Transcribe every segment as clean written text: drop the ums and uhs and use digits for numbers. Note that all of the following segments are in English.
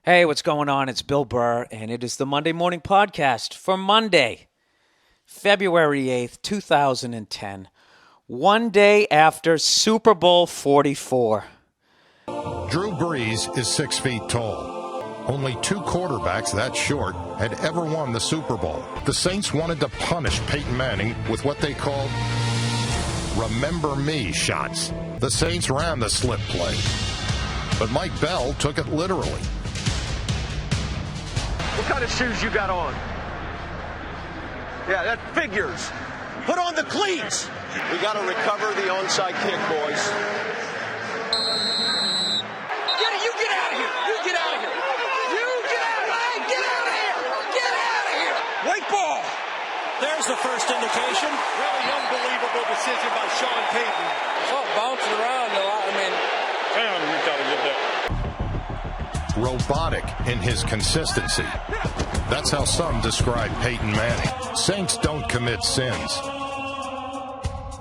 Hey, what's going on? It's Bill Burr, and it is the Monday Morning Podcast for Monday, February 8th, 2010, one day after Super Bowl 44. Drew Brees is 6 feet tall. Only two quarterbacks that short had ever won the Super Bowl. The Saints wanted to punish Peyton Manning with what they called remember me shots. The Saints ran the slip play, but Mike Bell took it literally. What kind of shoes you got on? Yeah, that figures. Put on the cleats. We got to recover the onside kick, boys. You get out of here. You get out of here. You get out of here. Get out of here. Get out of here. White ball. There's the first indication. Really unbelievable decision by Sean Payton. It's all bouncing around, though. Damn, we got to get that. Robotic in his consistency. That's how some describe Peyton Manning. Saints don't commit sins.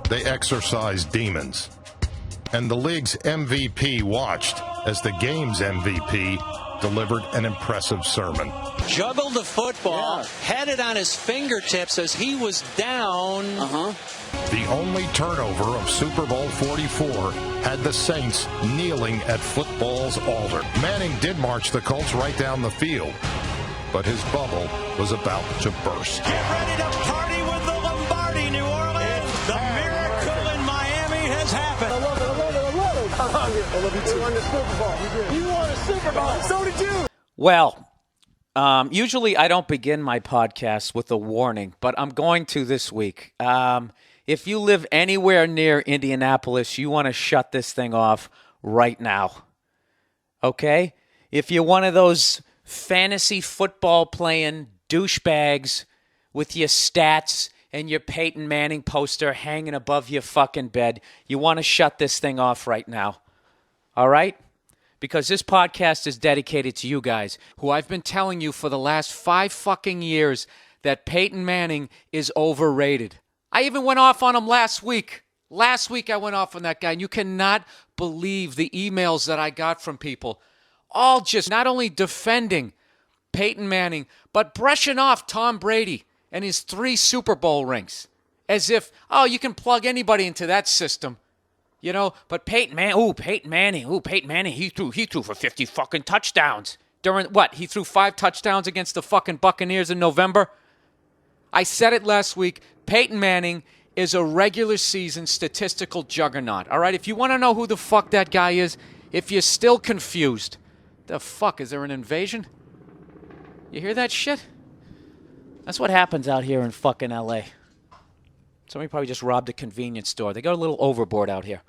They exorcise demons. And the league's MVP watched as the game's MVP delivered an impressive sermon. Juggled the football, had it on his fingertips as he was down. The only turnover of Super Bowl 44 had the Saints kneeling at football's altar. Manning did march the Colts right down the field, but his bubble was about to burst. Get ready to party with the Lombardi, New Orleans. The miracle in Miami has happened. I love it. I love you too. You won the Super Bowl. You won the Super Bowl. So did you. Well, usually I don't begin my podcast with a warning, but I'm going to this week. If you live anywhere near Indianapolis, you want to shut this thing off right now. Okay? If you're one of those fantasy football playing douchebags with your stats and your Peyton Manning poster hanging above your fucking bed, you want to shut this thing off right now. All right? Because this podcast is dedicated to you guys, who I've been telling you for the last 5 fucking years that Peyton Manning is overrated. I even went off on him last week. Last week I went off on that guy, and you cannot believe the emails that I got from people. All just not only defending Peyton Manning, but brushing off Tom Brady and his 3 Super Bowl rings. As if, oh, you can plug anybody into that system. You know, but Peyton Manning, he threw for 50 fucking touchdowns. During what? He threw 5 touchdowns against the fucking Buccaneers in November? I said it last week. Peyton Manning is a regular season statistical juggernaut. All right, if you want to know who the fuck that guy is, if you're still confused, the fuck, is there an invasion? You hear that shit? That's what happens out here in fucking L.A. Somebody probably just robbed a convenience store. They got a little overboard out here.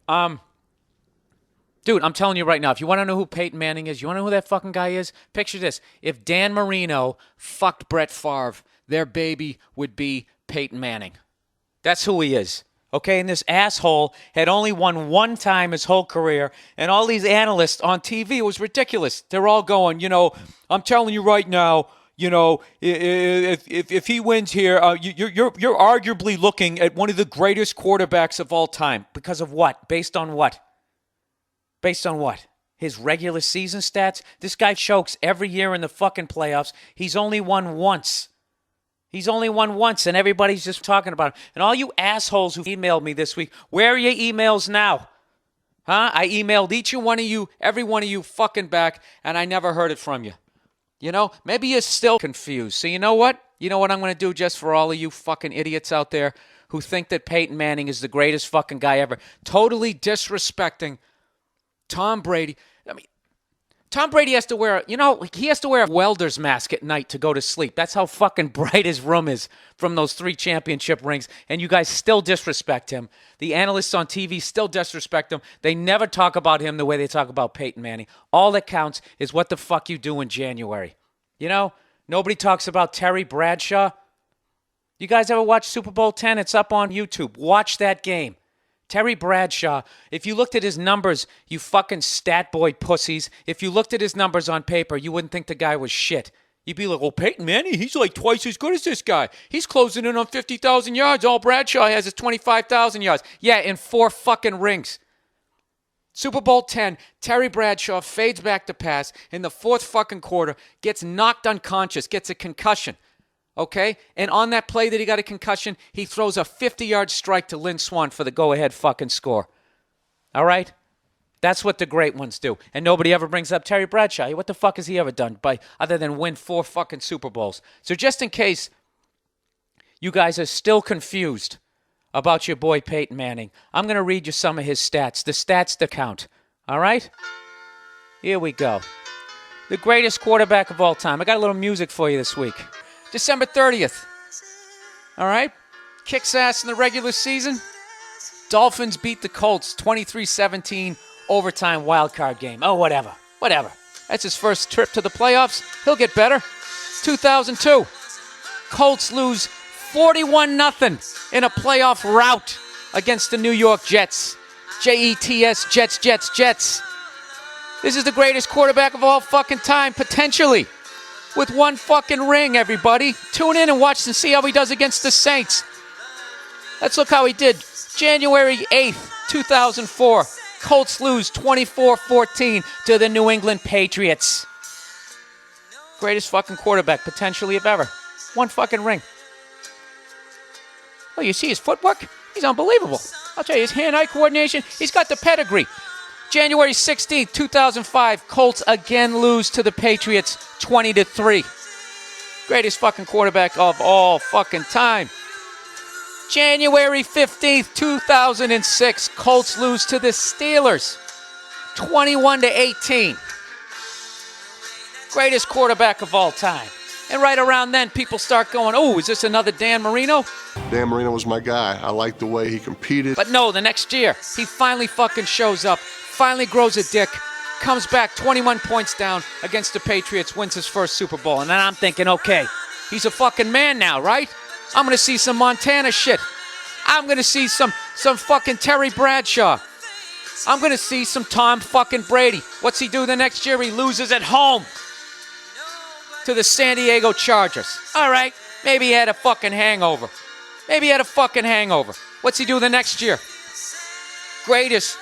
Dude, I'm telling you right now, if you want to know who Peyton Manning is, you want to know who that fucking guy is? Picture this. If Dan Marino fucked Brett Favre, their baby would be Peyton Manning. That's who he is. Okay, and this asshole had only won 1 time his whole career, and all these analysts on TV, it was ridiculous. They're all going, I'm telling you right now, if he wins here, you're arguably looking at one of the greatest quarterbacks of all time. Because of what? Based on what? Based on what? His regular season stats? This guy chokes every year in the fucking playoffs. He's only won once. And everybody's just talking about it. And all you assholes who emailed me this week, where are your emails now? Huh? I emailed each and one of you, every one of you fucking back, and I never heard it from you. Maybe you're still confused. So you know what? You know what I'm going to do just for all of you fucking idiots out there who think that Peyton Manning is the greatest fucking guy ever, totally disrespecting Tom Brady. Tom Brady has to wear, he has to wear a welder's mask at night to go to sleep. That's how fucking bright his room is from those 3 championship rings. And you guys still disrespect him. The analysts on TV still disrespect him. They never talk about him the way they talk about Peyton Manning. All that counts is what the fuck you do in January. Nobody talks about Terry Bradshaw. You guys ever watch Super Bowl 10? It's up on YouTube. Watch that game. Terry Bradshaw, if you looked at his numbers, you fucking stat boy pussies, if you looked at his numbers on paper, you wouldn't think the guy was shit. You'd be like, well, Peyton Manning, he's like twice as good as this guy. He's closing in on 50,000 yards. All Bradshaw has is 25,000 yards. Yeah, in 4 fucking rings. Super Bowl 10, Terry Bradshaw fades back to pass in the fourth fucking quarter, gets knocked unconscious, gets a concussion. Okay? And on that play that he got a concussion, he throws a 50-yard strike to Lynn Swann for the go-ahead fucking score. All right? That's what the great ones do. And nobody ever brings up Terry Bradshaw. What the fuck has he ever done other than win 4 fucking Super Bowls? So just in case you guys are still confused about your boy Peyton Manning, I'm going to read you some of his stats. The stats that count. All right? Here we go. The greatest quarterback of all time. I got a little music for you this week. December 30th. All right? Kicks ass in the regular season. Dolphins beat the Colts 23-17 overtime wildcard game. Oh, whatever. That's his first trip to the playoffs. He'll get better. 2002. Colts lose 41-0 in a playoff rout against the New York Jets. Jets, Jets. This is the greatest quarterback of all fucking time, potentially. With 1 fucking ring, everybody. Tune in and watch and see how he does against the Saints. Let's look how he did. January 8th, 2004. Colts lose 24-14 to the New England Patriots. Greatest fucking quarterback, potentially, of ever. 1 fucking ring. Oh, you see his footwork? He's unbelievable. I'll tell you, his hand-eye coordination, he's got the pedigree. January 16th, 2005, Colts again lose to the Patriots 20-3. Greatest fucking quarterback of all fucking time. January 15th, 2006, Colts lose to the Steelers 21-18. Greatest quarterback of all time. And right around then, people start going, oh, is this another Dan Marino? Dan Marino was my guy. I liked the way he competed. But no, the next year, he finally fucking shows up, finally grows a dick, comes back 21 points down against the Patriots, wins his first Super Bowl. And then I'm thinking, okay, he's a fucking man now, right? I'm going to see some Montana shit. I'm going to see some fucking Terry Bradshaw. I'm going to see some Tom fucking Brady. What's he do the next year? He loses at home to the San Diego Chargers. All right, maybe he had a fucking hangover. What's he do the next year? Greatest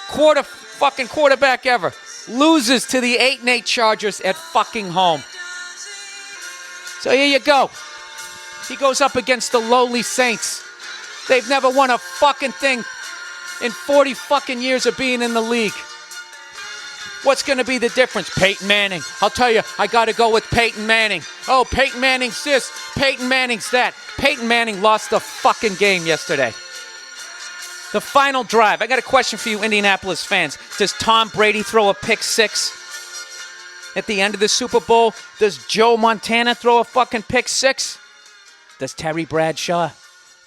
quarterback ever. Loses to the 8-8 Chargers at fucking home. So here you go. He goes up against the lowly Saints. They've never won a fucking thing in 40 fucking years of being in the league. What's going to be the difference? Peyton Manning. I'll tell you, I got to go with Peyton Manning. Oh, Peyton Manning's this, Peyton Manning's that. Peyton Manning lost the fucking game yesterday. The final drive. I got a question for you Indianapolis fans. Does Tom Brady throw a pick six at the end of the Super Bowl? Does Joe Montana throw a fucking pick six? Does Terry Bradshaw?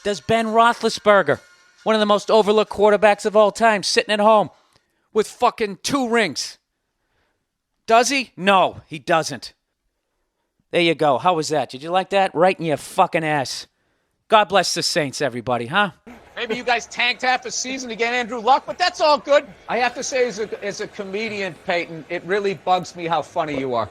Does Ben Roethlisberger, one of the most overlooked quarterbacks of all time, sitting at home with fucking 2 rings? Does he? No, he doesn't. There you go. How was that? Did you like that? Right in your fucking ass. God bless the Saints, everybody, huh? Maybe you guys tanked half a season to get Andrew Luck, but that's all good. I have to say, as a comedian, Peyton, it really bugs me how funny you are.